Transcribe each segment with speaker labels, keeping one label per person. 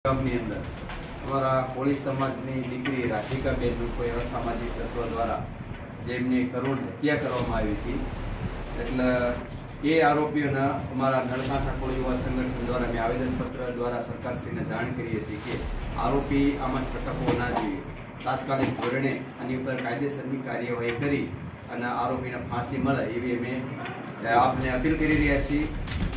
Speaker 1: ગામની અંદર અમારા કોળી સમાજની દીકરી રાધિકાબેનનું કોઈ અસામાજિક તત્વ દ્વારા જેમની કરુણ હત્યા કરવામાં આવી હતી, એટલે એ આરોપીઓના અમારા નળકાંઠા કોળી યુવા સંગઠન દ્વારા મેં આવેદનપત્ર દ્વારા સરકારશ્રીને જાણ કરીએ છીએ કે આરોપી આમાં છટકવો ના જોઈએ, તાત્કાલિક ધોરણે આની ઉપર કાયદેસરની કાર્યવાહી કરી અને આરોપીને ફાંસી મળે એવી અમે આપને અપીલ કરી રહ્યા છીએ.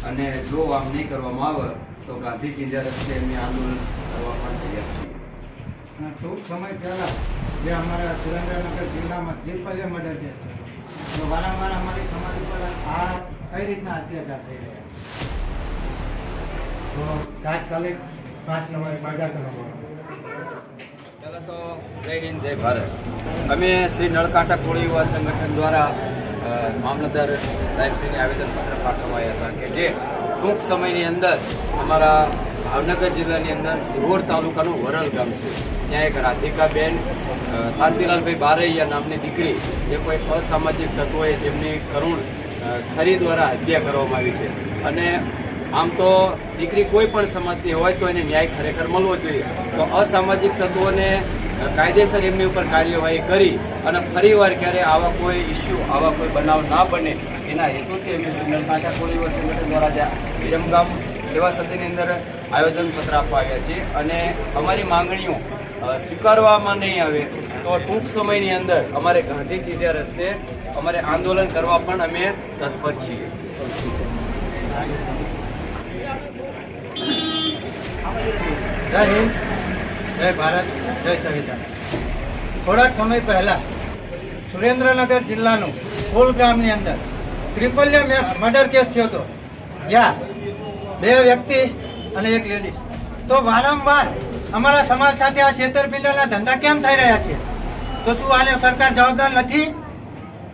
Speaker 1: અને જો આમ નહીં કરવામાં આવે તો ગાંધી ચિંધ્યા રસ્તે અમે આંદોલન કરવા પણ તૈયાર છીએ.
Speaker 2: ટૂંક સમય પહેલા જે અમારા સુરેન્દ્રનગર જિલ્લામાં ત્રિપલ્ય મર્ડર કેસ થયો, તો વારંવાર અમારી સમાજ ઉપર આ કઈ રીતના અત્યાચાર થઈ રહ્યા, તો તાત્કાલિક ફાંસી અમારી સજા કરવામાં.
Speaker 1: પહેલાં તો જય હિન્દ જય ભારત. અમે શ્રી નળકાંઠા કોળી યુવા સંગઠન દ્વારા મામલતદાર સાહેબશ્રીને આવેદનપત્ર પાઠવાયા હતા કે જે ટૂંક સમયની અંદર અમારા ભાવનગર જિલ્લાની અંદર સિહોર તાલુકાનું વરલ ગામ છે, ત્યાં એક રાધિકાબેન શાંતિલાલભાઈ બારૈયા નામની દીકરી જે કોઈ અસામાજિક તત્વોએ જેમની કરુણ છરી દ્વારા હત્યા કરવામાં આવી છે. અને આમ તો દીકરી કોઈ પણ સમાજની હોય તો એને ન્યાય ખરેખર મળવો જોઈએ, તો અસામાજિક તત્વોને કાયદેસર એમની ઉપર કાર્યવાહી કરી અને ફરીવાર ક્યારે આવા કોઈ ઇસ્યુ આવા કોઈ બનાવ ના બને એના હેતુથી અમે નળકાંઠા કોળી યુવા સંગઠન દ્વારા વિરમગામ સેવા સદનની અંદર આવેદનપત્ર આપવા આવ્યા છીએ. અને અમારી માંગણીઓ સ્વીકારવામાં નહીં આવે તો ટૂંક સમયની અંદર અમારે ગાંધી ચિંધ્યા રસ્તે અમારે આંદોલન કરવા પણ અમે તત્પર છીએ.
Speaker 2: જય હિન્દ જય ભારત જય સંવિધાન. થોડાક સમય પહેલા સુરેન્દ્રનગર જિલ્લાનું કોલ ગામની અંદર ત્રિપલ્ય મર્ડર કેસ થયો હતો, જ્યાં 2 વ્યક્તિ અને 1 લેડીઝ. તો વારંવાર અમારા સમાજ સાથે આ છેતરપિંડીના ધંધા કેમ થઈ રહ્યા છે? તો શું આને સરકાર જવાબદાર નથી?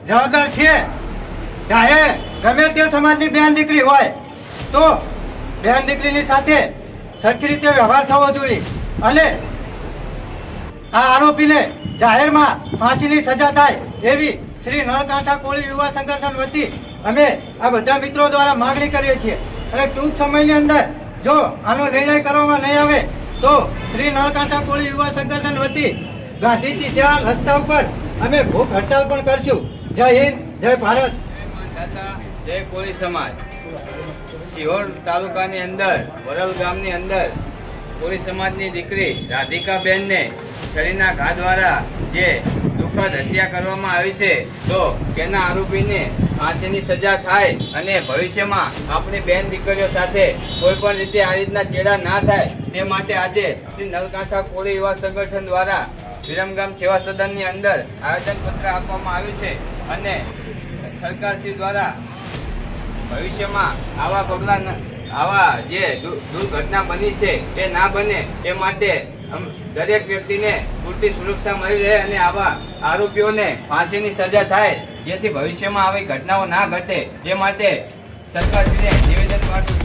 Speaker 2: જવાબદાર છે. ચાહે ગમે તે સમાજની બેન દીકરી હોય તો બેન દીકરીની સાથે સરખી રીતે વ્યવહાર થવો જોઈએ અને આ આરોપીને જાહેરમાં ફાંસીની સજા થાય એવી શ્રી નળકાંઠા કોળી યુવા સંગઠન વતી અમે આ બધા મિત્રો દ્વારા માંગણી કરીએ છીએ. અને ટૂંક સમયની અંદર જો આનો નિર્ણય કરવામાં નહીં આવે તો શ્રી નળકાંઠા કોળી યુવા સંગઠન વતી ગાંધીજી ત્યાં રસ્તા ઉપર અમે ભૂખ હડતાલ પણ કરશું. જય હિન્દ જય ભારત
Speaker 1: જય કોળી સમાજ. સિહોર તાલુકાની અંદર વરલ ગામની અંદર કોળી સમાજની દીકરી રાધિકાબેનને છરીના ઘા દ્વારા જે દુઃખદ હત્યા કરવામાં આવી છે, તો તેના આરોપીને ફાંસીની સજા થાય અને ભવિષ્યમાં આપણી બેન દીકરીઓ સાથે કોઈ પણ રીતે આ રીતના ચેડા ના થાય તે માટે આજે શ્રી નળકાંઠા કોળી યુવા સંગઠન દ્વારા વિરમગામ સેવા સદનની અંદર આવેદનપત્ર આપવામાં આવ્યું છે. અને સરકારશ્રી દ્વારા ભવિષ્યમાં આવા પગલાં આવા જે દુર્ઘટના બની છે એ ના બને એ માટે દરેક વ્યક્તિને પૂરતી સુરક્ષા મળી રહે અને આવા આરોપીઓને ફાંસીની સજા થાય, જેથી ભવિષ્યમાં આવી ઘટનાઓ ના ઘટે એ માટે સરકારશ્રીને નિવેદન પાઠવું.